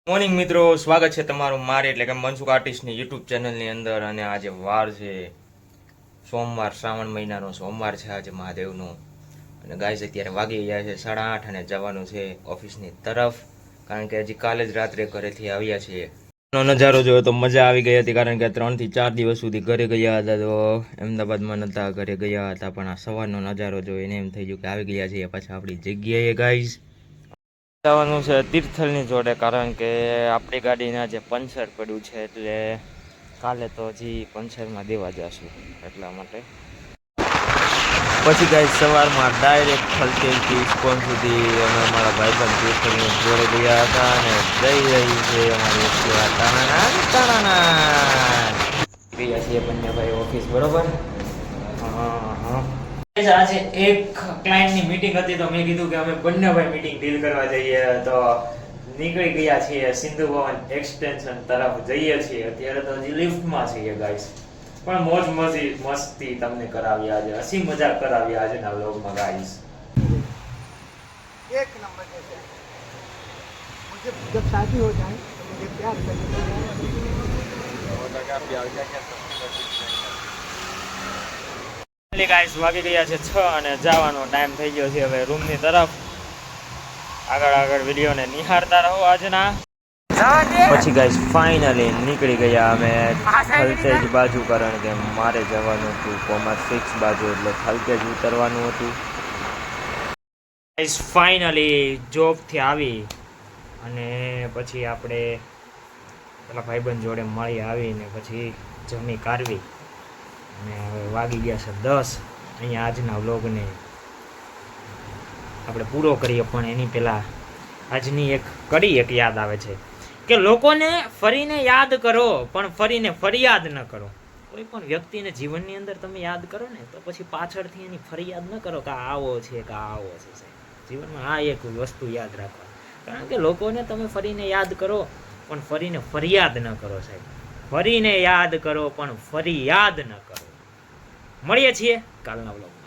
Morning મિત્રો, સ્વાગત છે તમારું મારી એટલે કે મનસુખ આર્ટિસ્ટની યુટ્યુબ ચેનલની અંદર. અને આજે વાર છે સોમવાર, શ્રાવણ મહિનાનો સોમવાર છે આજે મહાદેવનો. અને ગાઈસ અત્યારે વાગી ગયા છે 8:30 અને જવાનું છે ઓફિસની તરફ, કારણ કે હજી કાલે જ રાત્રે ઘરેથી આવ્યા છીએ. નો નજારો જોયો તો મજા આવી ગઈ હતી, કારણ કે 3 થી 4 દિવસ સુધી ઘરે ગયા હતા તો અમદાવાદમાં નહોતા, ઘરે ગયા હતા. પણ આ સવારનો નજારો જોઈને એમ થઈ ગયું કે આવી ગયા છીએ પાછા આપણી જગ્યાએ. ગાઈસ જવાનું છે તિથલની જોડે, કારણ કે આપણી ગાડીના જે પંચર પડ્યું છે એટલે કાલે તો હજી પંચરમાં દેવા જશું, એટલા માટે. પછી ગાઈસ સવારમાં ડાયરેક્ટ ખલતેજથી ઇસ્કોન સુધી અમે અમારા ભાઈબંધ તિથલની જોડે ગયા હતા. અને જઈ રહી છે અમારી એક્ટિવા તાણાના ગયા છીએ બંને ભાઈ ઓફિસ, બરોબર. હા. આજે એક ક્લાયન્ટની મીટિંગ હતી તો મેં કીધું કે અમે બંને ભાઈ મીટિંગ ડીલ કરવા જઈએ, તો નીકળી ગયા છીએ સિંધુ ભવન એક્સટેન્શન તરફ જઈએ છીએ. અત્યારે તો હજી લિફ્ટમાં છીએ ગાઈસ, પણ મોજ મસ્તી તમને કરાવી આજે, હસી મજાક કરાવી આજના વ્લોગમાં ગાઈસ. एक नंबर जैसे मुझे जब शादी हो जाए तो मुझे प्यार करिए। गाइस વાગી ગયા છે 6 અને જવાનો ટાઈમ થઈ ગયો છે હવે રૂમની તરફ. આગળ વિડીયોને નિહાળતા રહો આજના. પછી ગાઈસ ફાઇનલી નીકળી ગયા અમે થલતેજ બાજુ, કારણ કે મારે જવાનું હતું કોમર્સ 6 બાજુ, એટલે થલતેજ ઉતરવાનું હતું. ગાઈસ ફાઇનલી જોબથી આવી અને પછી આપણે પેલા ભાઈબંધ જોડે મળી આવીને પછી જમી કાઢવી અને હવે વાગી ગયા છે 10. અહીંયા આજના વ્લોગને આપણે પૂરો કરીએ, પણ એની પહેલાં આજની એક યાદ આવે છે કે લોકોને ફરીને યાદ કરો પણ ફરીને ફરિયાદ ન કરો. કોઈ પણ વ્યક્તિને જીવનની અંદર તમે યાદ કરો ને તો પછી પાછળથી એની ફરિયાદ ન કરો કે આવો છે કે આવો છે. જીવનમાં આ એક વસ્તુ યાદ રાખવા, કારણ કે લોકોને તમે ફરીને યાદ કરો પણ ફરીને ફરિયાદ ન કરો સાહેબ. ફરીને યાદ કરો પણ ફરિયાદ ન કરો. મળીએ છીએ કાલના વ્લોગમાં.